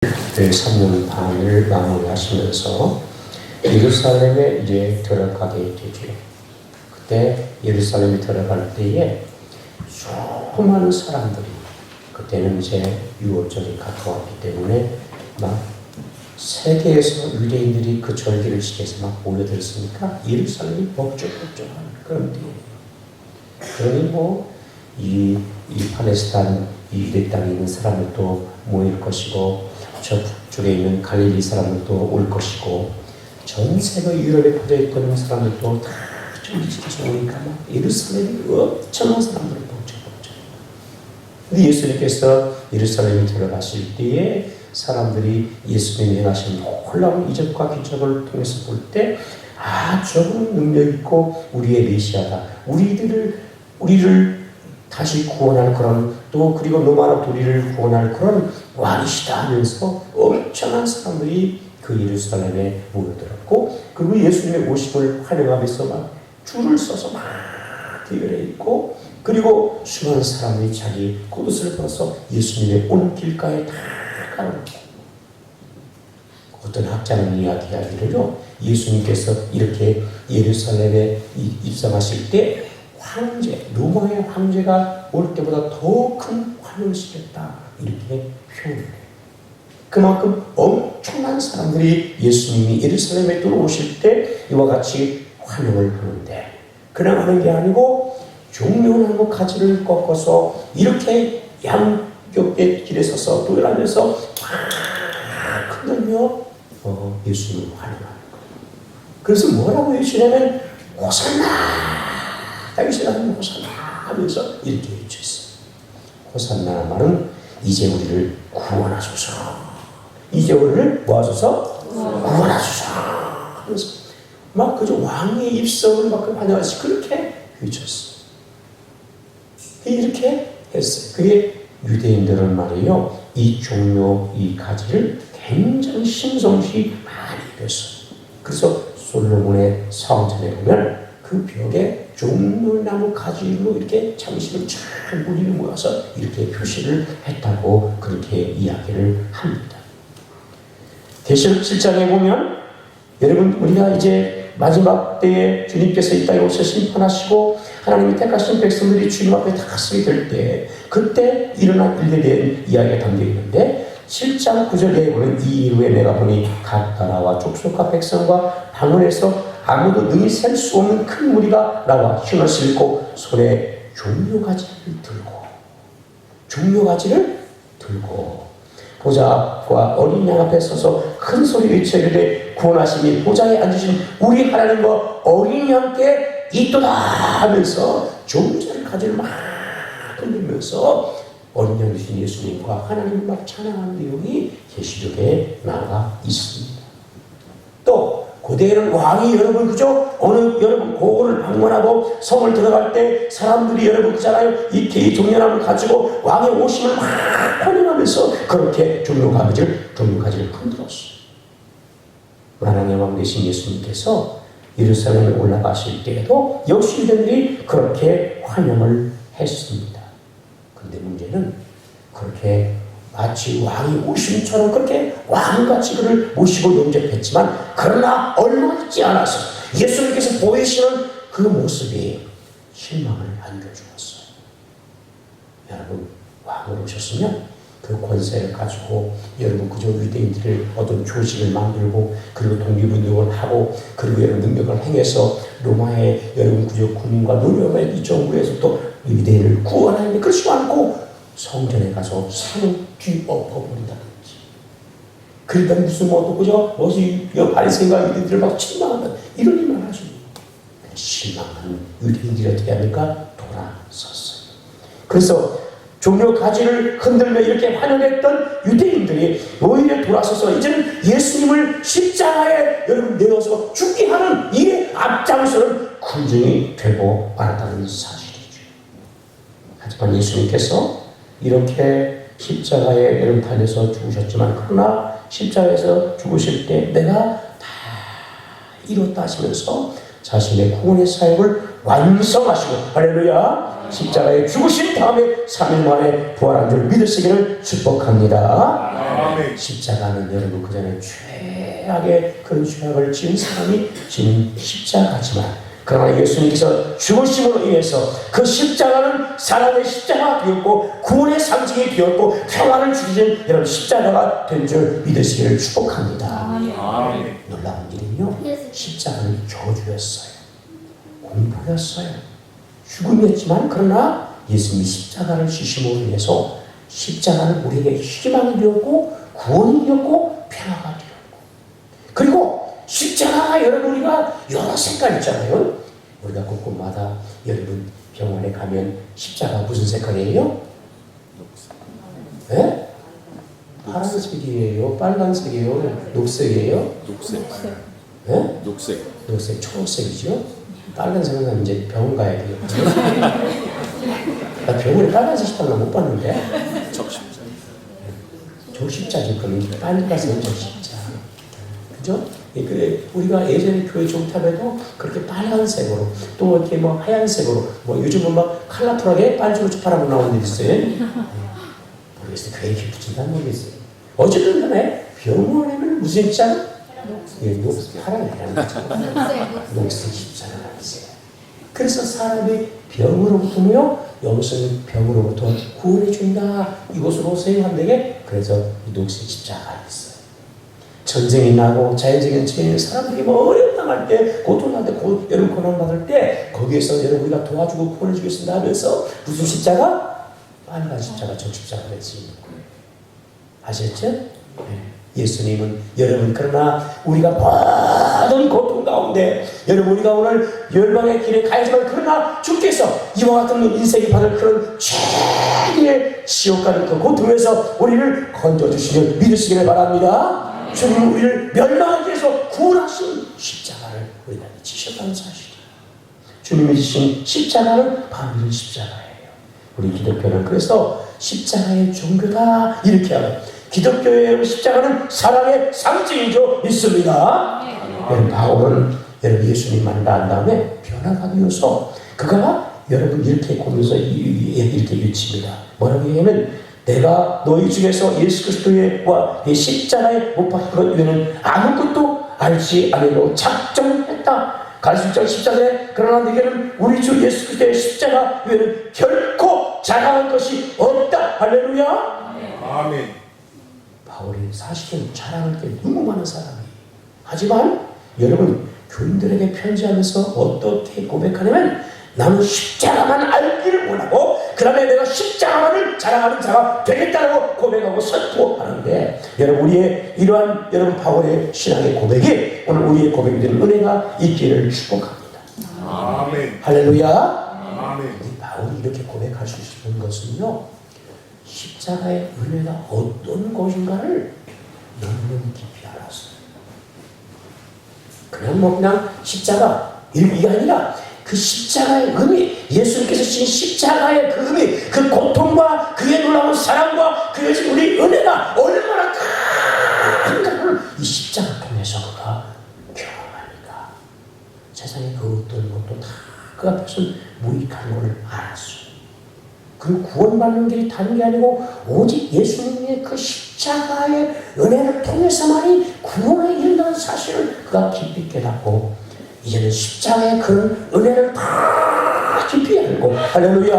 3년 반을 마무리하시면서 예루살렘에 이제 들어가게 되죠. 그때 예루살렘에 들어갈 때에 수많은 사람들이, 그때는 이제 유월절이 가까웠기 때문에 막 세계에서 유대인들이 그 절기를 지켜서 막 모여들었으니까 예루살렘이 법적한 그런 때예요. 그러니 이 팔레스타인 이 유대 땅에 있는 사람들도 모일 것이고, 저 북쪽에 있는 갈릴리 사람들도 올 것이고, 전 세계 유럽에 퍼져있던 사람들도 다 정리시켜서 오니까 막 예루살렘이 엄청난 사람들을 봉착했죠. 근데 예수님께서 예루살렘에 들어가실 때에 사람들이 예수님이 행하신 놀라운 이적과 기적을 통해서 볼 때, 저분은 능력 있고 우리의 메시아다. 우리를 다시 구원할 그런, 또 그리고 노마나 도리를 구원할 그런 왕이시다 하면서 엄청난 사람들이 그 예루살렘에 모여들었고, 그리고 예수님의 오심을 환영하면서 막 줄을 서서 막 대열해 있고, 그리고 수많은 사람들이 자기 겉옷을 벗어서 예수님의 오는 길가에 다 가는. 어떤 학자는 이야기하기를요, 예수님께서 이렇게 예루살렘에 입성하실 때 로마의 황제가 올 때보다 더 큰 환영을 시켰다, 이렇게 표현을 해요. 그만큼 엄청난 사람들이 예수님이 예루살렘에 들어오실 때 이와 같이 환영을 하는데, 그냥 하는 게 아니고 종려나무 가지를 꺾어서 이렇게 양옆에 길에 서서 도열하면서 막 흔들며 예수님을 환영하는 거예요. 그래서 뭐라고 해주냐면 호산나, 다윗의 아들 호산나 하면서 이렇게 외쳤어요. 호산나 말은 이제 우리를 구원하소서, 이제 우리를 모아줘서 구원하소서 하면서 막 그저 왕의 입성을 막 환영하시 그렇게 외쳤어요. 이렇게 했어요. 그게 유대인들은 말이에요, 이 종려 이 가지를 굉장히 신성시 많이 입었어요. 그래서 솔로몬의 성전에 보면 그 벽에 종려나무 가지로 이렇게 장식을 쫙 무리를 모아서 이렇게 표시를 했다고 그렇게 이야기를 합니다. 계시록 7장에 보면, 여러분, 우리가 이제 마지막 때에 주님께서 이 땅에 오셔서 심판하시고 하나님이 택하신 백성들이 주님 앞에 다 서게 될 때, 그때 일어날 일에 대한 이야기가 담겨 있는데, 7장 9절에 보면 이 이후에 내가 보니 각 나라와 족속과 백성과 방언에서 아무도 능히 셀 수 없는 큰 무리가 나와 흉을 싣고 손에 종려가지를 들고 보좌 앞과 어린 양 앞에 서서 큰 소리 외쳐 이르되 구원하심이 보좌에 앉으신 우리 하나님과 어린 양께 있도다 하면서 종려를 가지를 막 흔들면서 어린 양 되신 예수님과 하나님을 막 찬양하는 내용이 계시록에 나와 있습니다. 또 고대에는 왕이 여러분 여러분 고을을 방문하고 성을 들어갈 때 사람들이 여러분 그잖아요, 이 개의 종려나무를 가지고 왕의 오심을 막 환영하면서 그렇게 종려가지를 흔들었어요. 하나님의 왕 되신 예수님께서 예루살렘에 올라가실 때에도 역시 유대인들이 그렇게 환영을 했습니다. 근데 문제는 그렇게 마치 왕이 오심처럼 그렇게 왕같이 그를 모시고 영접했지만, 그러나 얼마 있지 않아서 예수님께서 보이시는 그 모습이 실망을 안겨주었어요. 여러분, 왕으로 오셨으면 그 권세를 가지고 여러분 그저 유대인들을 어떤 조직을 만들고, 그리고 독립운동을 하고, 그리고 여러분 능력을 행해서 로마의 여러분 그저 군인과 노력의 이 정부에서 또 유대인을 구원하는데, 그렇지 않고 성전에 가서 산을 뒤엎어버린다든지, 그러다 무슨 또 그저 바리새인과 유대인들을 막 책망한다, 이런 일만 하죠. 실망한 유대인들이 어떻게 합니까? 돌아섰어요. 그래서 종려 가지를 흔들며 이렇게 환영했던 유대인들이 오히려 돌아서서 이제는 예수님을 십자가에 여러분 내어서 죽게 하는 이에 앞장서는 군중이 되고 말았다는 사실이죠. 하지만 예수님께서 이렇게 십자가에 여러분 달려서 죽으셨지만, 그러나 십자가에서 죽으실 때 내가 다 이뤘다 하시면서 자신의 구원의 사역을 완성하시고 할렐루야 십자가에 죽으신 다음에 3일 만에 부활한 줄 믿으시기를 축복합니다. 아멘. 십자가는 여러분 그전에 최악의 그런 죄악을 지은 사람이 지는 십자가지만 그러나 예수님께서 죽으심으로 인해서 그 십자가는 사람의 십자가가 되었고 구원의 상징이 되었고 평안을 주시는 여러분 십자가가 된 줄 믿으시기를 축복합니다. 아멘. 놀라운 일은요 십자가는 저주였어요. 공포였어요. 죽음이었지만 그러나 예수님이 십자가를 지심으로 인해서 십자가는 우리에게 희망이 되었고 구원이 되었고 평화가 되었고 그리고 십자가가 여러분 우리가 여러 색깔 있잖아요. 우리가 곳곳마다 여러분 병원에 가면 십자가 무슨 색깔이에요? 네? 파란색이에요? 빨간색이에요? 녹색이에요? 녹색. 네? 녹색. 녹색, 초록색이죠? 빨간색은 이제 병원 가야 돼요. 나 병원에 빨간색 십자가 못 봤는데? 적십자. 적십자지, 그러면 빨간색은 적십자. 그죠? 그 우리가 예전에 교회 종탑에도 그렇게 빨간색으로 또 이렇게 뭐 하얀색으로 뭐 요즘은 막 컬러풀하게 빨주로 파라고 나오는 데 있어요. 모르겠어요. 그 얘기 붙인다는 모르겠어요. 어쨌든 간에 병원에는 무슨 십자가? 파란이라는 거죠. 녹색 십자가가 있어요. 그래서 사람이 병으로부터요 영성의 병으로부터 구원해 준다. 이곳으로 오세요 한데게 그래서 이 녹색 십자가가 있어요. 전쟁이 나고 자연적인 재해 사람들이 뭐 어려움 당할 때 고통할 때 여러분 고난 받을 때 거기에서 여러분 우리가 도와주고 구원해 주겠습니다 하면서 무슨 십자가? 빨간 십자가 저 십자가 되지 아셨죠? 네. 예수님은 여러분 그러나 우리가 모든 고통 가운데 여러분 우리가 오늘 열방의 길에 가야지만 그러나 주께서 이와 같은 인생이 받을 그런 최대의 지옥 가는 그 고통에서 우리를 건져주시길 믿으시기를 바랍니다. 주님은 우리를 멸망하기 위해서 구원하신 십자가를 우리가 지셨다는 사실이에요. 주님이 지신 십자가는 바로 이 십자가예요. 우리 기독교는 그래서 십자가의 종교다 이렇게 하고 기독교의 십자가는 사랑의 상징이죠. 믿습니다. 여러분 바울은 여러분 예수님만 난 다음에 변화하기 위해서 그가 여러분 이렇게 보면서 이렇게 외칩니다. 뭐라고 얘기하면 내가 너희 중에서 예수 그리스도와 십자가에 못 박힌 것 외에는 아무것도 알지 않으려고 작정했다. 갈수장 십자가에 그러나 네게는 우리 주 예수 그리스도의 십자가 외에는 결코 자랑할 것이 없다. 할렐루야. 아멘. 바울이 사실은 자랑할 게 너무 많은 사람이에요. 하지만 여러분 교인들에게 편지하면서 어떻게 고백하냐면 나는 십자가만 알기를 원하고 그 다음에 내가 십자가만을 자랑하는 자가 되겠다고 고백하고 선포하는데 여러분 우리의 이러한 여러분 바울의 신앙의 고백이 오늘 우리의 고백이 되는 은혜가 있기를 축복합니다. 아멘. 할렐루야. 아멘. 우리 바울이 이렇게 고백할 수 있는 것은요 십자가의 은혜가 어떤 것인가를 너무너무 깊이 알았어요. 그냥 십자가 이게 아니라 그 십자가의 의미, 예수님께서 주신 십자가의 그 의미, 그 고통과 그의 놀라운 사랑과 그의 주신 우리 은혜가 얼마나 큰가를 이 십자가 통해서 그가 경험하니까 세상의 그 어떤 것도 다 그 앞에서 무익한 것을 알았어요. 그 구원받는 길이 다른 게 아니고 오직 예수님의 그 십자가의 은혜를 통해서만이 구원에 이른다는 사실을 그가 깊이 깨닫고 이제는 십자가의 그런 은혜를 다 깊이 알고 할렐루야.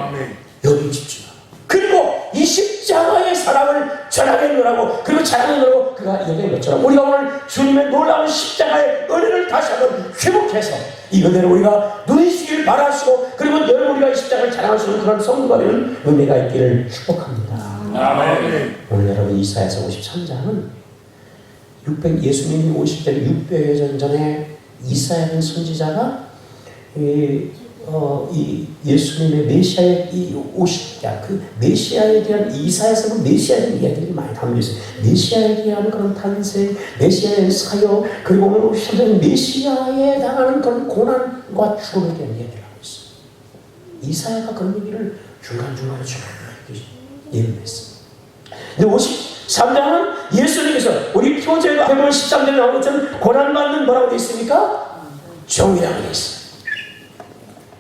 아멘. 여기 집중하고 그리고 이 십자가의 사랑을 전하겠노라고 그리고 자랑하노라고 그가 얘기한 것처럼 우리가 오늘 주님의 놀라운 십자가의 은혜를 다시 한번 회복해서 이 은혜를 우리가 누리시길 바라시고 그리고 늘 우리가 이 십자가를 자랑할 수 있는 그런 성도가 되는 은혜가 있기를 축복합니다. 아멘. 오늘 여러분 이사야서 53장은 예수님이 오실 때 600여 년 전에 이사야는 선지자가 이 예수님의 메시아의 그 메시아에 대한 이사야서는 메시아에 대한 이야기들이 많이 담겨 있어요. 메시아에 대한 그런 탄생, 메시아의 사역, 그리고 오늘 현재 메시아에 당하는 그런 고난과 죽음에 대한 이야기를 하고 있어요. 이사야가 그런 얘기를 중간중간에 예언했어요. 근데 53장은 예수님께서 우리 표제가 해본 13장에 나오는 것처럼 고난받는 뭐라고 되어 있습니까? 종이라고 되어 있어요.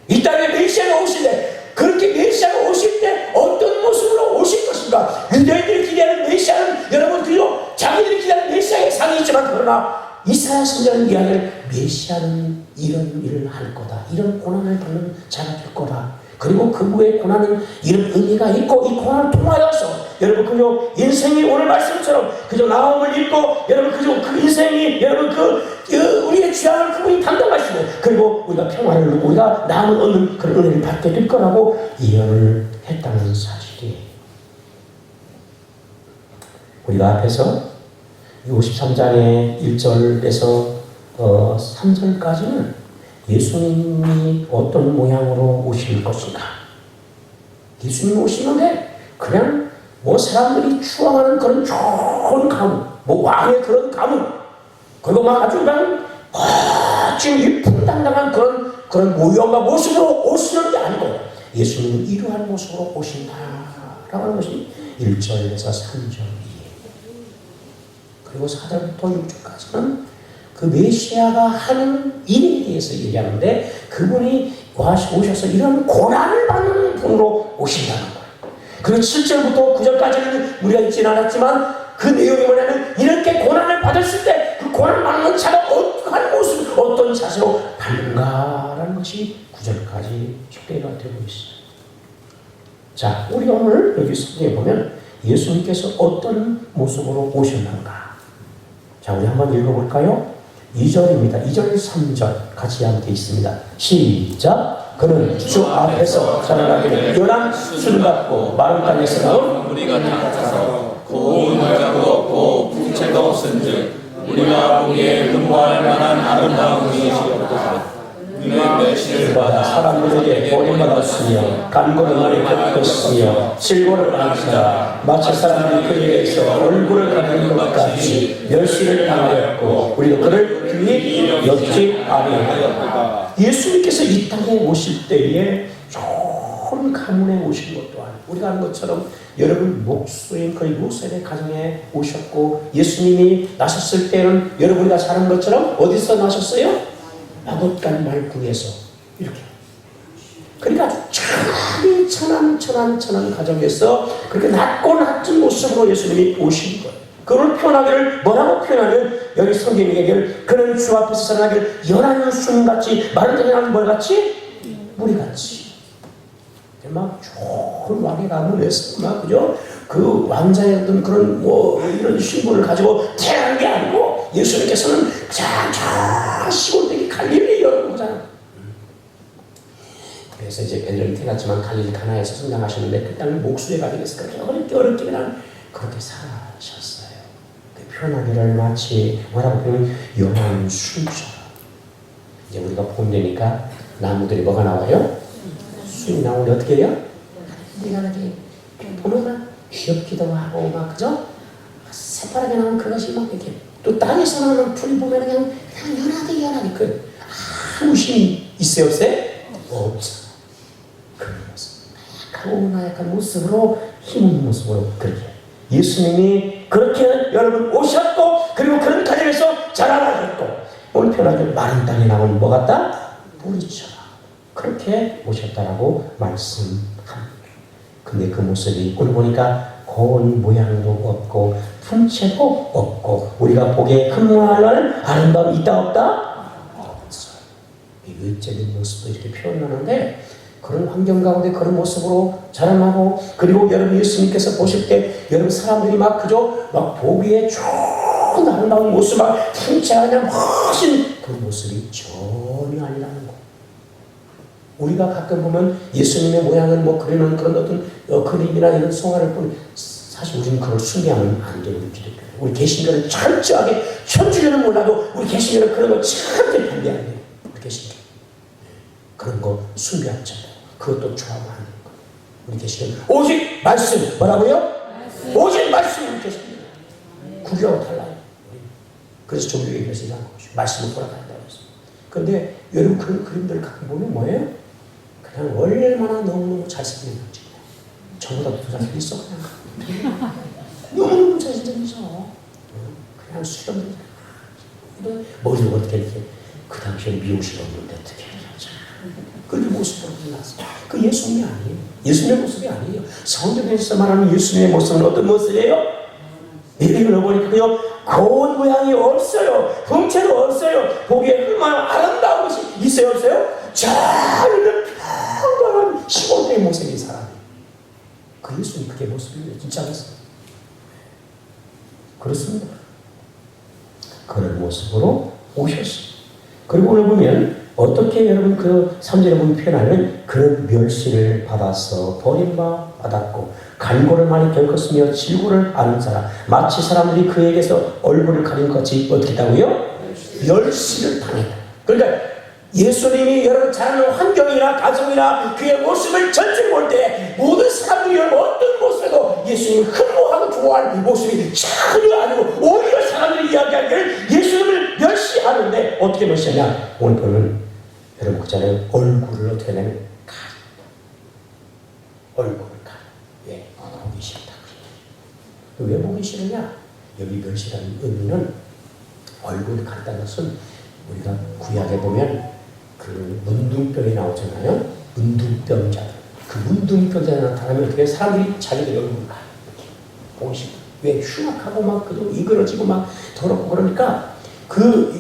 이 땅에 메시아가 오시는데 그렇게 메시아가 오실 때 어떤 모습으로 오실 것인가? 유대인들이 기대하는 메시아는 여러분 그리고 자기들이 기대하는 메시아의 상이 있지만 그러나 이사야 선지자는 이야기를 메시아는 이런 일을 할 거다. 이런 고난을 받는 자가 될 거다. 그리고 그의 고난은 이런 의미가 있고 이 고난을 통하여서 여러분 그저 인생이 오늘 말씀처럼 그저 나옴을 읽고 여러분 그저 그 인생이 여러분 그 우리의 죄악을 그분이 담당하시고 그리고 우리가 평화를 누리고 우리가 남은 얻는 그런 은혜를 받게 될 거라고 예언을 했다는 사실이에요. 우리가 앞에서 53장의 1절에서 3절까지는 예수님이 어떤 모양으로 오실 것인가. 예수님이 오시는데 그냥 뭐 사람들이 추앙하는 그런 좋은 가문, 뭐 왕의 그런 가문, 그리고 막 아주 그냥 멋진 위풍당당한 그런 모형과 모습으로 오시는 게 아니고 예수님은 이러한 모습으로 오신다라고 하는 것이 1절에서 3절이에요. 그리고 4절부터 6절까지는 그 메시아가 하는 일에 대해서 얘기하는데 그분이 오셔서 이런 고난을 받는 분으로 오신다는 거예요. 그리고 7절부터 9절까지는 우리가 읽지는 않았지만 그 내용이 뭐냐면 이렇게 고난을 받았을 때 그 고난 받는 자가 어떠한 모습, 어떤 자세로 받는가라는 것이 9절까지 집계가 되고 있어요. 자, 우리 오늘 여기 성경에 보면 예수님께서 어떤 모습으로 오셨는가. 자, 우리 한번 읽어볼까요? 2절입니다. 2절, 3절 같이 함께 있습니다. 시작! 그는 주 앞에서 자라나기를 연한 술 같고 마른 땅에서 나온 우리가 닦아서 고운 모양도 없고 풍채도 없은즉 우리가 보기에 눈보할 만한 아름다운 이시였다. 그는 멸시를 받아 사람들에게 버림받았으며 간고를 걷었으며 실고를 당하시다. 마치 사람들이 그에게서 얼굴을 가리는 것 같이 멸시를 당하였고 우리도 그를 귀히 여기지 아니하였다. 예수님께서 이 땅에 오실 때에 좋은 가문에 오신 것도 아니고 우리가 아는 것처럼 여러분 목수인 거의 요셉의 가정에 오셨고 예수님이 나셨을 때는 여러분이 사는 것처럼 어디서 나셨어요? 마법간 말궁에서 이렇게 그러니까 아주 천한 가정에서 그렇게 낮은 모습으로 예수님이 오신 거예요. 그걸 표현하기를 뭐라고 표현하면 여기 성경이 얘기를 그는 주 앞에서 살아나기를 연한 순같이 마른 땅에 나는 뭘같이? 무리같이 막 좋은 왕의 가문에서 막 그죠? 그 왕자의 어떤 그런 뭐 이런 신분을 가지고 태어난 게 아니고 예수님께서는 저 시골 갈릴리 여러분이잖아. 그래서 이제 벤저는 태어났지만 갈릴리 가나에서 성장하셨는데 그 땅을 목수의 가정에서 그렇게 어렵게 그냥 그렇게 사셨어요. 그 표현하기를 마치 뭐라고 표현하면 연한 순처럼. 이제 우리가 봄 되니까 나무들이 뭐가 나와요? 순이 나오는데 어떻게 해요? 연하게 보면 귀엽기도 하고 막 그죠? 새파랗게 나오는 그것이 막 이렇게 또 땅에서 나오는 풀이 보면 그냥 연하게 그 아무 힘이 있어요 없어요? 없어. 그런 모습 약간 모습으로 힘 있는 모습으로 그렇게 예수님이 그렇게 여러분 오셨고 그리고 그런 가정에서 자라나셨고 오늘 편하게 마른 땅에 나온 뭐 같다? 뿌리처럼 그렇게 오셨다라고 말씀합니다. 근데 그 모습이 오늘 보니까 고운 모양도 없고 풍채도 없고 우리가 보기에 흠모할 아름다움이 있다 없다? 없어요. 외적인 모습도 이렇게 표현하는데 그런 환경 가운데 그런 모습으로 자라나고 그리고 여러분 예수님께서 보실 때 여러분 사람들이 막 그저 막 보기에 좋은 아름다운 모습 막 풍채가 그냥 훨씬 그 모습이 전혀 아니라는 거. 우리가 가끔 보면 예수님의 모양을 뭐 그리는 그런 어떤 그림이나 이런 성화를 보면 사실 우리는 그걸 숭배하면 안 되는 기독교. 우리 개신교는 철저하게 천주교는 몰라도 우리 개신교는 그런 거 절대 반대 안 해요. 우리 개신교 그런 거 숭배하지 않아요. 그것도 좋아하면 안 되는 거예요. 우리 개신교는 오직 말씀 뭐라고요? 오직 말씀 우리 개신교 구교하고 달라요. 그래서 종교에 그래서 이런 것이 말씀을 돌아간다고 해서. 그런데 여러분 그런 그림들을 가끔 보면 뭐예요? 그냥 얼마나 너무너무 잘생긴 거지. 저보다 더 잘생겼어 그냥. 너무너무 잘생겼어. 그냥 수염 머리를 어떻게 이렇게 그 당시에 미용실 없는데 어떻게 그냥 그렇게 모습으로 나왔어요. 그 예수님이 아니에요. 예수님의 모습이 아니에요. 성경에서 말하는 예수님의 모습은 어떤 모습이에요? 이걸 보니까 그요 고운 모양이 없어요. 형체도 없어요. 보기에 얼마나 아름다운 것이 있어요, 없어요? 잘 있는 평범한 시골의 모습의 사람이에요. 그 예수님 그게 모습이에요. 진짜 않습니다. 그렇습니다. 그런 모습으로 오셨어요. 그리고 오늘 보면 어떻게 여러분 그 3절에 보면 표현하면 그런 멸시를 받아서 버림받았고 간고를 많이 겪었으며 질고를 아는 사람 마치 사람들이 그에게서 얼굴을 가린 것 같이 어떻게 했다고요? 멸시를 당했다. 그러니까 예수님이 여러분 자라는 환경이나 가정이나 그의 모습을 전체를 볼 때 모든 사람들이 여러분 어떤 모습에도 예수님을 흠모하고 좋아하는 모습이 전혀 아니고 오히려 사람들이 이야기하기를 예수님을 멸시하는데 어떻게 멸시하냐? 오늘 보면 여러분 그 자리에 얼굴을 어떻게 하냐면 얼굴을 가려. 왜? 보기 싫다. 왜 보기 싫으냐? 여기 멸시라는 의미는 얼굴을 가렸다는 것은 우리가 구약에 보면 그 문둥병이 나오잖아요. 문둥병자들. 그 문둥병자가 나타나면 어떻게 사람들이 자기들 얼굴을 가려. 보기 싫다. 왜? 흉악하고 막 그도 이그러지고 막 더럽고 그러니까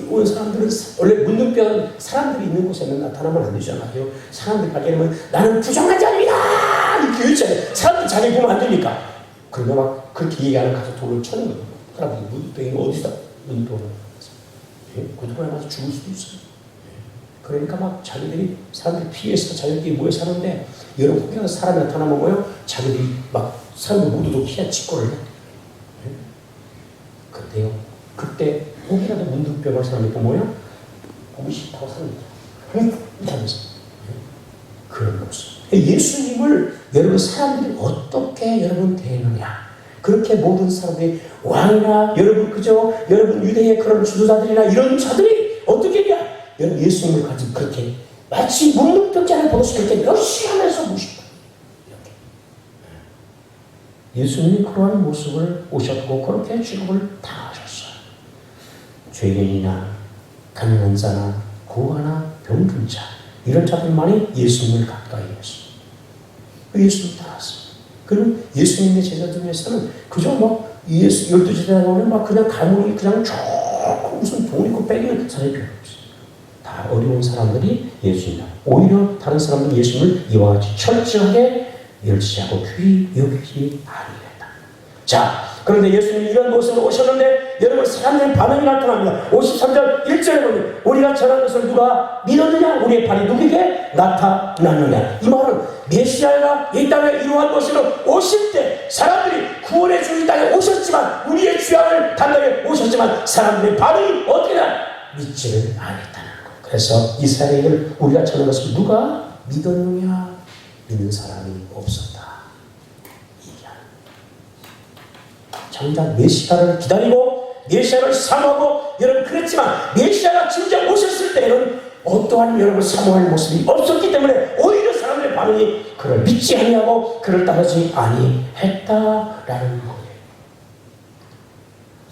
온 사람들은 원래 문둥병 사람들이 있는 곳에는 나타나면 안 되잖아요. 사람들이 가게되면 나는 부정한 자입니다 이렇게 외치잖아요. 사람들 자기 보면 안 되니까. 그러면 막 그렇게 얘기하는 가서 돌을 쳐는 거예요. 사람들이 문둥병이 어디서 문둥병을 고통을 맞아 죽을 수도 있어요. 그러니까 막 자기들이 사람들이 피해서 자기들끼리 모여 사는데 여러분 혹여나 사람이 나타나면 뭐예요? 자기들이 막 사람들 모두도 피해 직고를 해요. 근데요 그때 혹이라도 문둥병을 사람이 뭐예요? 보기 싫다고 삽니다. 이렇게 하면서 그런 모습. 예수님을 여러분 사람들이 어떻게 여러분 대하느냐? 그렇게 모든 사람들이 왕이나 여러분 그죠? 여러분 유대의 그런 지도자들이나 이런 자들이 어떻게 했냐? 여러분 예수님을 가지고 그렇게 마치 문둥병자를 보듯이 그렇게 멸시하면서 모십니다. 이렇게 예수님이 그러한 모습을 오셨고 그렇게 취급을 당하셨어요. 죄인이나 가난한 자나 고아나 병든 자 이런 자들만이 예수님을 가까이 했어요. 예수님 따랐어요. 그리고 예수님의 제자 중에서는 그저 막 예수 12제자로는 막 그냥 가문이 그냥 좋고 무슨 돈 있고 빼기는 사람이 별로 없어요. 다 어려운 사람들이 예수님이다. 오히려 다른 사람들은 예수님을 이와 같이 철저하게 멸시하고 귀히 여기지 아니했다. 자, 그런데 예수님이 이런 모습으로 오셨는데 여러분 사람들의 반응이 나타납니다. 53절 1절에 보면 우리가 전한 것을 누가 믿었느냐? 우리의 발이 누구에게 나타났느냐? 이 말은 메시아가 이 땅에 이루한 것으로 오실 때 사람들이 구원의 주 이 땅에 오셨지만 우리의 죄악을 담당해 오셨지만 사람들의 반응이 어떻게 나? 믿지를 않았다는 것. 그래서 이스라엘을 우리가 전한 것을 누가 믿었느냐? 믿는 사람이 없었다. 정작 메시아를 기다리고 메시아를 사모하고 여러분 그랬지만 메시아가 진짜 오셨을 때는 어떠한 여러분 사모할 모습이 없었기 때문에 오히려 사람들의 반응이 그를 믿지 아니하고 그를 따르지 아니했다라는 거예요.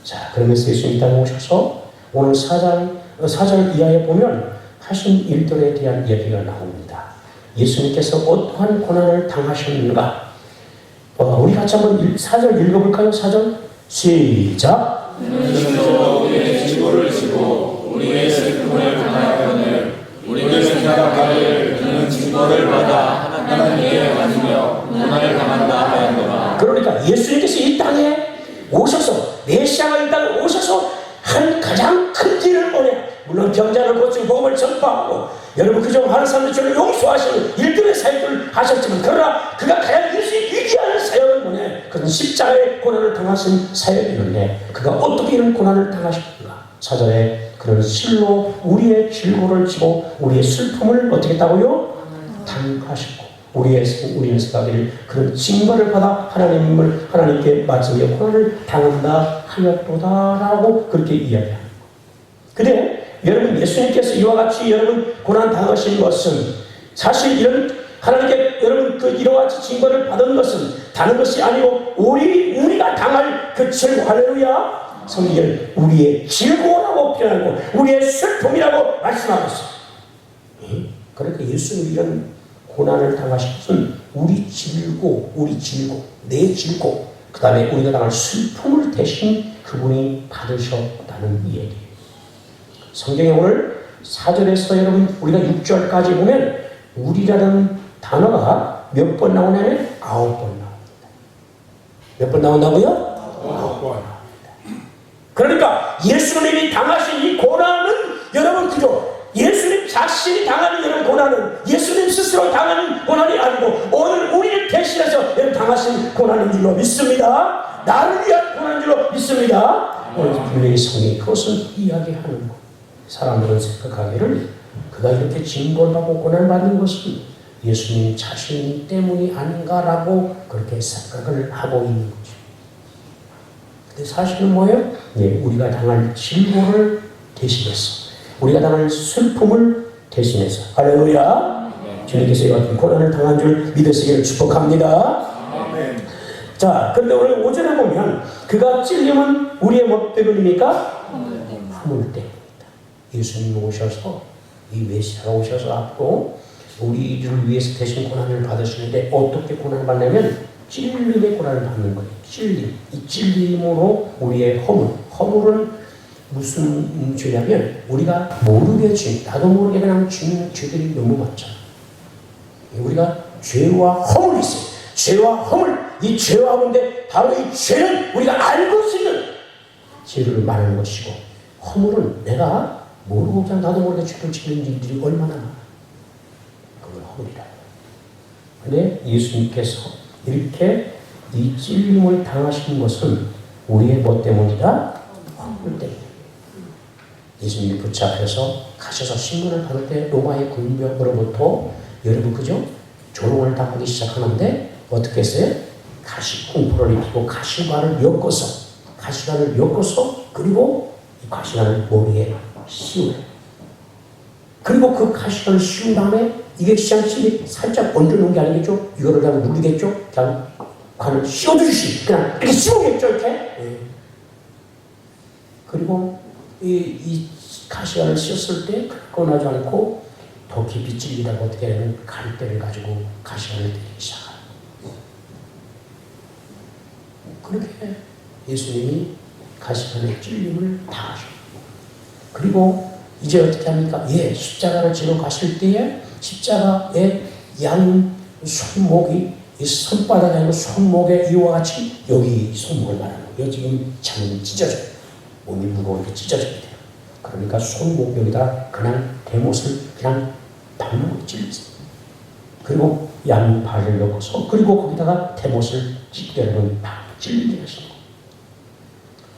자, 그러면서 예수님이 땅에 오셔서 오늘 4절 이하에 보면 하신 일들에 대한 이야기가 나옵니다. 예수님께서 어떠한 고난을 당하셨는가? 우리 같이 한번 4절 읽어볼까요? 4절 시작. 우리의 질고를 지고 우리의 슬픔을 당하였거늘 우리는 생각하기를 그는 질고를 받아 하나님께 맞으며 고난을 당한다 하였노라. 그러니까 예수님께서 이 땅에 오셔서 메시아가 이 땅에 오셔서 한 가장 큰 길을 보내 물론 병자를 고치고 복음을 전파하고 여러분 그저 많은 사람들 저를 용서하시는 일들의 사역을 하셨지만 그러나 그가 가장 위기한 사역을 보내 그는 십자가의 고난을 당하신 사역이었는데 그가 어떻게 이런 고난을 당하셨는가? 4절에 그는 실로 우리의 질고를 지고 우리의 슬픔을 어떻게 했다고요? 당하셨고 우리는 생각하기를 그런 징벌을 받아 하나님께 맞으며 고난을 당한다 하였도다라고 그렇게 이야기합니다. 근데 여러분 예수님께서 이와 같이 여러분 고난 당하신 것은 사실 이런 하나님께 여러분 이와 같이 징벌을 받은 것은 다른 것이 아니고 우리가 당할 그 질고 할렐루야 성경은 우리의 질고라고 표현하고 우리의 슬픔이라고 말씀하고 있어요. 그러니까 예수님이 이런 고난을 당하신 것은 우리 질고, 내 질고, 그 다음에 우리가 당할 슬픔을 대신 그분이 받으셨다는 이야기예요. 성경에 오늘 4절에서 여러분 우리가 6절까지 보면 우리라는 단어가 몇 번 나오냐면 9번 나옵니다. 몇 번 나온다고요? 9번. 그러니까 예수님이 당하신 이 고난은 여러분 그죠? 예수님 자신이 당하는 이런 고난은 예수님 스스로 당하는 고난이 아니고 오늘 우리를 대신해서 여러분 당하신 고난인 줄로 믿습니다. 나를 위한 고난인 줄로 믿습니다. 오늘 분명히 성경이 그것을 이야기하는 것. 사람들은 생각하기를 그가 이렇게 징벌받고 고난받는 것은 예수님 자신 때문이 아닌가라고 그렇게 생각을 하고 있는 거죠. 근데 사실은 뭐예요? 네, 우리가 당할 징벌을 대신해서 우리가 당할 슬픔을 대신해서 할렐루야. 주님께서 이 같은 고난을 당한 줄 믿으시기를 축복합니다. 아멘. 자, 그런데 오늘 5절에 보면 그가 찔림은 우리의 뭐 때문입니까? 화물 때문입니다. 예수님 오셔서 이 메시아가 오셔서 앞으로 우리를 위해서 대신 고난을 받으시는데 어떻게 고난을 받냐면 찔림의 고난을 받는 거예요. 찔림. 이 찔림으로 우리의 허물은 무슨 죄냐면 우리가 모르게 나도 모르게 그냥 짓는 죄들이 너무 많잖아. 우리가 죄와 허물이 있어요. 죄와 허물. 이 죄와 허물인데 바로 이 죄는 우리가 알고 있는 죄를 말하는 것이고 허물은 내가 모르고 그냥 나도 모르게 죄를 짓는 일들이 얼마나 많아. 그걸 허물이라. 근데 예수님께서 이렇게 이 찔림을 당하신 것은 우리의 뭐 때문이다? 허물 때문이다. 예수님이 붙잡혀서 가셔서 신문을 받을 때 로마의 군병으로부터 여러분 그죠? 조롱을 당하기 시작하는데 어떻게 했어요? 가시콩포를 입히고 가시관을 엮어서 그리고 이 가시관을 머리에 씌워요. 그리고 그 가시관을 씌운 다음에 이게 시장심이 살짝 얹어놓은 게 아니겠죠? 이거를 그냥 누르겠죠? 그냥 관을 씌워주시 그냥 이렇게 씌우겠죠? 이렇게. 그리고 이 가시관을 씌웠을 때 꺼나지 않고 더 깊이 찔리다가 어떻게 하냐면 갈대를 가지고 가시관을 때리기 시작합니다. 그렇게 예수님이 가시관의 찔림을 당하셨고 그리고 이제 어떻게 합니까? 십자가를 지러 가실 때에 십자가의 양 손목이 이 손바닥이 아니고 손목에 이와 같이 여기 손목을 말하는 거예요. 지금 장이 찢어져요. 몸이 무거우니까 찢어져야 돼요. 그러니까 손목 여기다 그냥 대못을 그냥 발목으로 찔렀어요. 그리고 양발을 넣고서 그리고 거기다가 대못을 찢겨내는 찔리게 하신 거예요.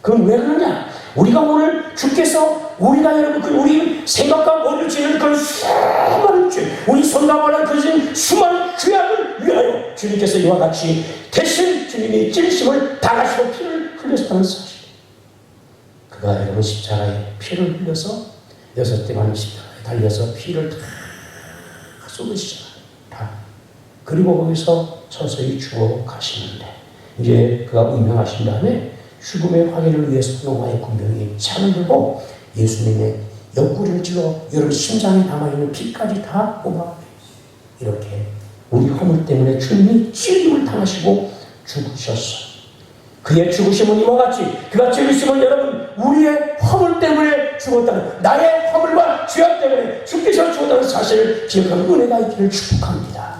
그건 왜 그러냐? 우리가 오늘 주께서 우리가 여러분 우리 생각과 머리를 찌는 그런 수많은 죄, 우리 손과 발을 그린 수많은 죄악을 위하여 주님께서 이와 같이 대신 주님이 찔심을 당하시고 피를 흘렸다는 사실. 그가 여러분 십자가에 피를 흘려서 6대만 십자가에 달려서 피를 다 쏟으시잖아요. 다. 그리고 거기서 서서히 죽어 가시는데 이제 그가 운명하신 다음에 죽음의 확인을 위해서 로마의 군병이 창을 들고 예수님의 옆구리를 찔러 여러분 심장에 남아있는 피까지 다 뽑아 이렇게 우리 허물 때문에 주님이 찔림을 당하시고 죽으셨어. 그의 죽으심은 이와 같이 그가 찔리심은 여러분 우리의 허물 때문에 죽었다는 나의 허물과 죄악 때문에 주께서 죽었다는 사실을 기억하는 은혜가 있기를 축복합니다.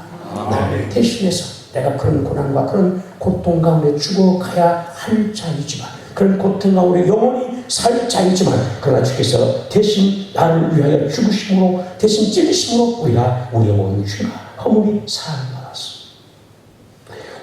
나를 대신해서 내가 그런 고난과 그런 고통 가운데 죽어가야 할 자이지만 그런 고통 가운데 영원히 살 자이지만 그러나 주께서 대신 나를 위하여 죽으심으로 대신 찔리심으로 우리가 우리의 모든 죄와 허물이 사함을 받았습니다.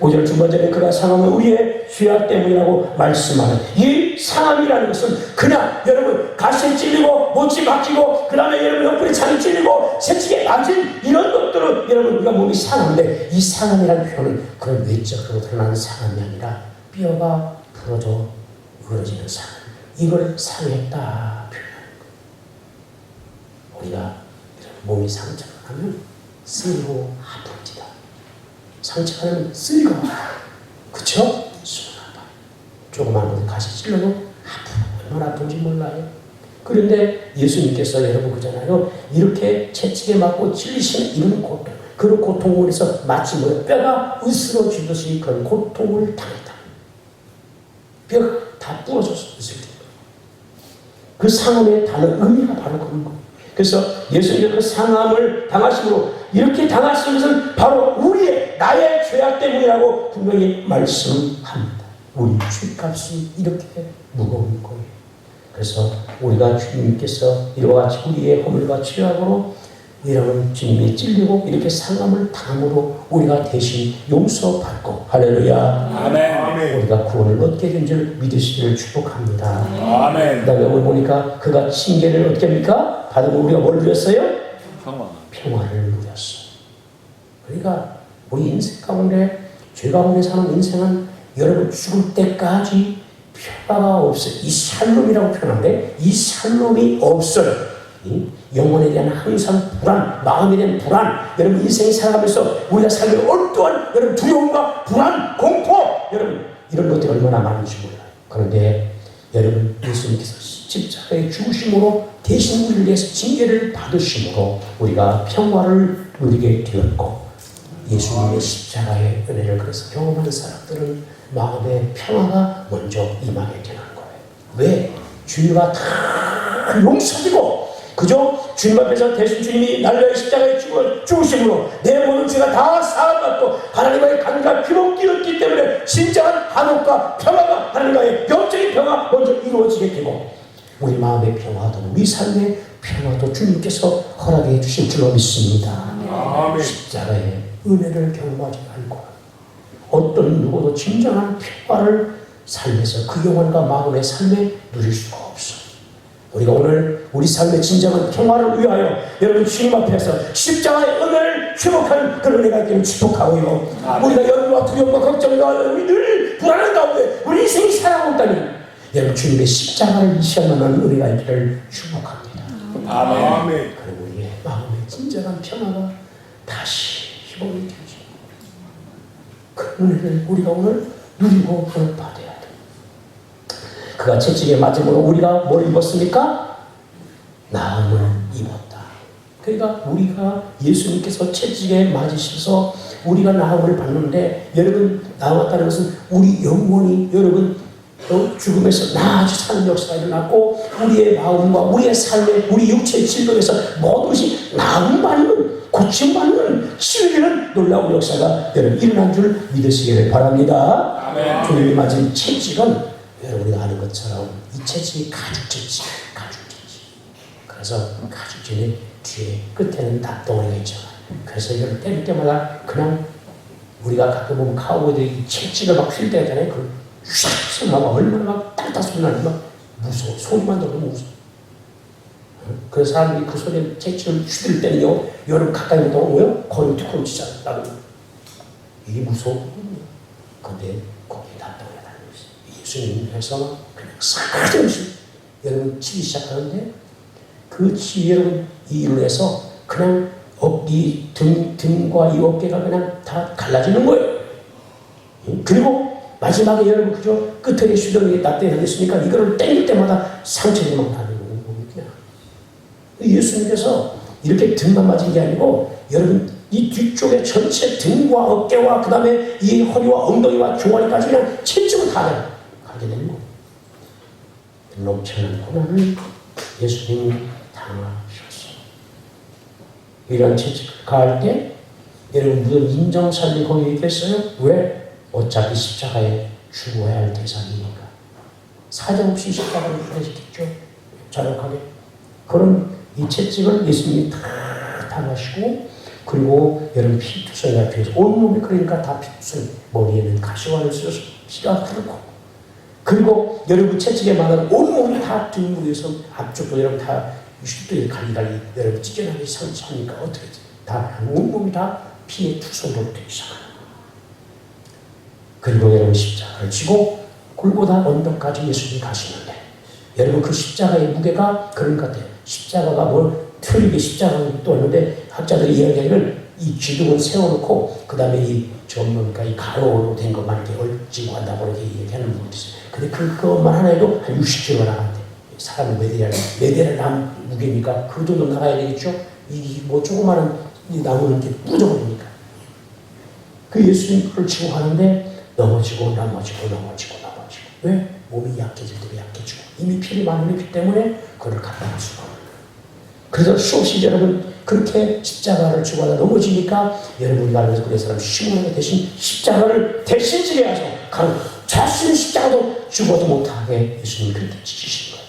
5절 중반절에 그가 상함은 우리의 죄악 때문이라고 말씀하는 이 상함이라는 것은 그냥 여러분 가시에 찔리고 못이 박히고 그 다음에 여러분 옆구리 창이 찔리고 새치게 맞은 이런 것들은 여러분 우리가 몸이 상한데 이 상함이라는 표현은 그런 외적으로 드러나는 상함이 아니라 뼈가 부러져 으러지는 상함 이걸 상했다 표현하는 거예요. 우리가 몸이 상처가 나면 쓰리고 아픕니다. 상처가 나면 쓰리고 아파요. 그쵸? 수는 아파요. 조그만 곳에 가시 찔러도 아프고 얼마나 아픈지 몰라요. 그런데 예수님께서 여러분 그잖아요. 이렇게 채찍에 맞고 찔리시는 이런 고통, 그런 고통을 해서 마치 뭐 뼈가 으스러지듯이 그런 고통을 당했다. 뼈가 다 부러졌을 때. 그 상함에 다른 의미가 바로 그런 거예요. 그래서 예수님께서 그 상함을 당하심으로 이렇게 당하신 것은 바로 우리의 나의 죄악 때문이라고 분명히 말씀합니다. 우리 죄값이 이렇게 무거운 거예요. 그래서 우리가 주님께서 이와 같이 우리의 허물과 죄악으로 이러면 주님이 찔리고 이렇게 상함을 당함으로 우리가 대신 용서받고 할렐루야. 아멘. 우리가 구원을 얻게 된 줄 믿으시기를 축복합니다. 아멘. 그 다음에 오늘 보니까 그가 징계를 어떻게 합니까? 받으면 우리가 뭘 누렸어요? 평화를 누렸어요. 그러니까 우리 인생 가운데 죄 가운데 사는 인생은 여러분 죽을 때까지 평화가 없어요. 이 샬롬이라고 표현하는데 이 샬롬이 없어요. 영혼에 대한 항상 불안, 마음에 대한 불안, 여러분 인생이 살아가면서 우리가 살면 어떠한 여러분 두려움과 불안, 공포, 여러분 이런 것들이 얼마나 많은지 몰라요. 그런데 여러분 예수님께서 십자가의 죽으심으로 대신 우리를 위해서 징계를 받으심으로 우리가 평화를 누리게 되었고 예수님의 십자가의 은혜를 그래서 경험하는 사람들은 마음의 평화가 먼저 임하게 되는 거예요. 왜? 죄가 다 용서되고 그저 주님 앞에서 대신 주님이 날려의 십자가에 죽으심으로 내 모든 죄가 다 사함받고 하나님과의 관계가 기록되었기 때문에 진정한 한옥과 평화가 하나님과의 영적인 평화 먼저 이루어지게 되고 우리 마음의 평화도 우리 삶의 평화도 주님께서 허락해 주실 줄로 믿습니다. 아멘. 십자가의 은혜를 경험하지 않고 어떤 누구도 진정한 평화를 삶에서 그 영혼과 마음의 삶에 누릴 수가 없어. 우리가 오늘 우리 삶의 진정한 평화를 위하여 여러분 주님 앞에서 십자가의 은혜를 회복하는 그런 은혜가 있기를 축복하고요. 우리가 염려와 두려움과 걱정과 늘 불안한 가운데 우리 인생이 살아온다면 여러분 주님의 십자가를 의지할 만한 은혜가 있기를 축복합니다. 아멘. 그리고 우리의 마음의 진정한 평화가 다시 회복이 되죠. 그 은혜를 우리가 오늘 누리고 받아야 돼. 그가 채찍에 맞음으로 우리가 뭘 입었습니까? 나음을 입었다. 그러니까 우리가 예수님께서 채찍에 맞으셔서 우리가 나음을 받는데 여러분 나왔다는 것은 우리 영혼이 여러분 죽음에서 나아지 사는 역사가 일어났고 우리의 마음과 우리의 삶에 우리 육체의 질병에서 모든 것이 나음받는 고침받는 치유되는 놀라운 역사가 여러분 일어난 줄 믿으시기를 바랍니다. 아멘. 주님이 맞은 채찍은 여러분 우리가 아는 것처럼 이 채찍이 가죽채찍. 그래서 가죽채의 뒤에 끝에는 닭덩어리가 있잖아요. 그래서 이걸 때릴 때마다 그냥 우리가 가끔 보면 카우보이들이 채찍을 막 휠 때 있잖아요. 그걸 슉 막 얼마나 막 딱딱 소리 나는지 막 무서워. 소리만 들어도 무서워. 그래서 사람들이 그 소리에 채찍을 휘둘 때는요, 여러분 가까이 오다가 뭐요? 거의 툭 치잖아요. 이게 무서워. 근데 거기에 닭덩어리가 달려 있어요. 예수님께서 그냥 사그라들면서 여러분 치기 시작하는데 그 치 여러분 이로 해서 그냥 이 등과 이 어깨가 그냥 다 갈라지는 거예요. 그리고 마지막에 여러분 그죠? 끝에 슈덩이에 납땜하겠으니까 이거를 땡길 때마다 상처들만 나는 거예요. 예수님께서 이렇게 등만 맞은 게 아니고 여러분 이 뒤쪽에 전체 등과 어깨와 그 다음에 이 허리와 엉덩이와 종아리까지 그냥 채찍을 다 가게 되는 거예요. 넘쳐난 고난을 예수님이 당하셨어요. 이런 채찍을 가할 때 여러분 무슨 인정살이 거기 있겠어요? 왜? 어차피 십자가에 죽어야 할 대상이니까. 사정없이 십자가를 부내시켰죠. 자력하게. 그런 이 채찍을 예수님이 다 당하시고 그리고 여러분 피투성이가 되어서 온몸이 그러니까 다 피투성 머리에는 가시관을 쓰셔서 피가 흐르고 그리고 여러분 채찍에 맞은 온몸이 다 등부에서 앞쪽도 여러분 다 슈트에 갈리갈리 여러분 찢겨나게 상처하니까 어떻게 다 온몸이 다 피의 투성으로 되기 시작합니다. 그리고 여러분 십자가를 지고 골고다 언덕까지 예수님이 가시는데 여러분 그 십자가의 무게가 그런 것 같아요. 십자가가 뭘 틀리게 십자가가 또 있는데 학자들이 이야기하기를 이 기둥을 세워놓고 그 다음에 이 뭡니까 이 가로로 된 것만 이렇게 얽지고 한다고 이렇게 얘기하는 분들이 있어요. 근데 그것만 하나 해도 한 60kg가 나간대. 사람 메대를 난 무게니까 그 정도 나가야 되겠죠? 이 뭐 조그마한 나무는 게 부져버리니까. 그 예수님 그걸 치고 가는데 넘어지고. 왜? 몸이 약해질 때 약해지고. 이미 피를 많이 흘렸기 때문에 그걸 감당할 수가 없는 거예요. 그래서 수없이 여러분 그렇게 십자가를 지고 하다 넘어지니까 여러분이 알면서 그래서 사람 시몬에게 대신 십자가를 대신 지게 하죠. 자신의 십자가도 죽어도 못하게 예수님이 그렇게 지키신 거예요.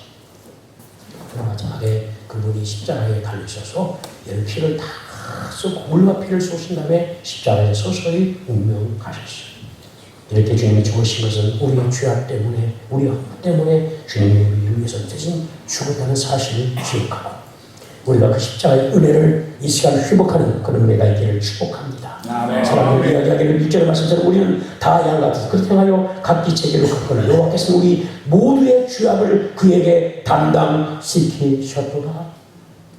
그러나 마지막에 그분이 십자가에 달리셔서 여러분 피를 다 쏟고 물과 피를 쏟으신 다음에 십자가에 서서히 운명하셨어요. 이렇게 주님이 죽으신 것은 우리의 죄악 때문에, 우리 허물 때문에 주님이 우리를 위해서 대신 죽었다는 사실을 기억하고 우리가 그 십자가의 은혜를 이 시간 회복하는 그런 은혜가 있기를 축복합니다. 사람들 이야기하기를 1절의 말씀처럼 우리는 다 양같아서 그렇게 하여 각기 제게로 갔거늘 여호와께서 우리 모두의 죄악을 그에게 담당시키셨도다.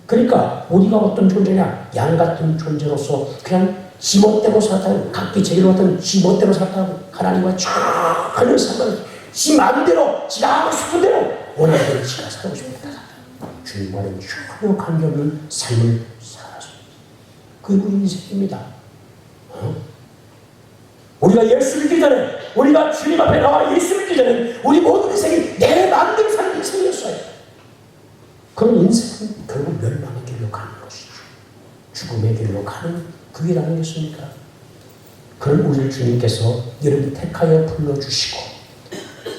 그러니까 우리가 어떤 존재냐? 양 같은 존재로서 그냥 지멋대로 살았다고, 각기 제게로 갔던 지멋대로 살았다고 하나님과 전혀 상관없이 지 마음대로 지가 하고 싶은 대로 원하는 대로 지가 살고 싶다. 주님과는 전혀 관계없는 삶을 살았습니다. 그분이 인생입니다. 우리가 예수 믿기 전에, 우리가 주님 앞에 나와 예수 믿기 전에 우리 모든 인생이 내 마음대로 사는 인생이었어요. 그런 인생은 결국 멸망의 길로 가는 것이죠. 죽음의 길로 가는 그 길 아니겠습니까? 그런 우리를 주님께서 여러분 택하여 불러주시고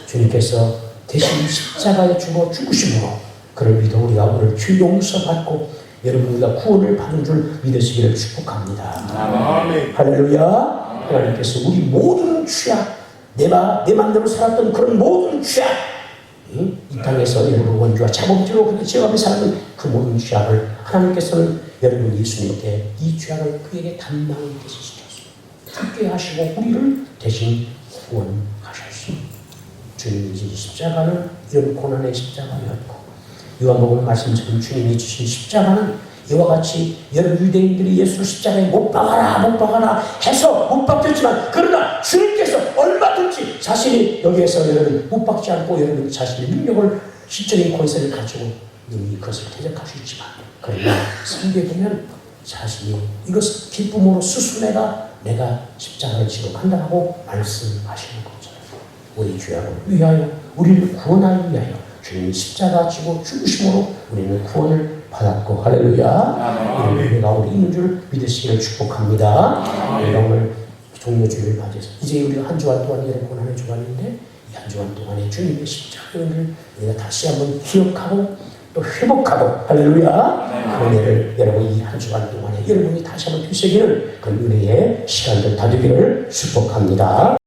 주님께서 대신 십자가에 죽어 죽으심으로 그를 믿어 우리가 오늘 주 용서받고 여러분 우리가 구원을 받은 줄 믿으시기를 축복합니다. 아멘. 할렐루야. 하나님께서 우리 모든 죄악, 내 마음대로 살았던 그런 모든 죄악, 이 땅에서 여러분 원주와 자범죄로 제 앞에 사는 그 모든 죄악을 하나님께서는 여러분 예수님께 이 죄악을 그에게 담당하게 시켰습니다. 죽게 하시고 우리를 대신 구원하셨습니다. 주님이 지신 십자가는 이런 고난의 십자가였고 요한복음 말씀처럼 주님이 주신 십자가는 이와 같이 여러분 유대인들이 예수를 십자가에 못 박아라 해서 못 박혔지만 그러나 주님께서 얼마든지 자신이 여기에서 여러분 못 박지 않고 여러분 자신의 능력을 신적인 권세를 가지고 능히 그것을 대적할 수 있지만 그러나 성경에 보면 자신이 이것을 기쁨으로 스스로 내가 십자가를 지고 간다고 말씀하시는 것처럼 우리 죄악을 위하여 우리를 구원하기 위하여 주님이 십자가 지고 죽으심으로 우리는 구원을 받았고 할렐루야. 이런 은혜가 우리 있는 줄 믿으시기를 축복합니다. 우리가 오늘 종료주일을 맞이해서 이제 우리가 한 주간 동안 여러분 고난의 주간인데 이 한 주간 동안에 주님의 십자가를 우리가 다시 한번 기억하고 또 회복하고 할렐루야. 그 은혜를 여러분 이 한 주간 동안에 여러분이 다시 한번 되시기를 그 은혜의 시간들 다 되기를 축복합니다.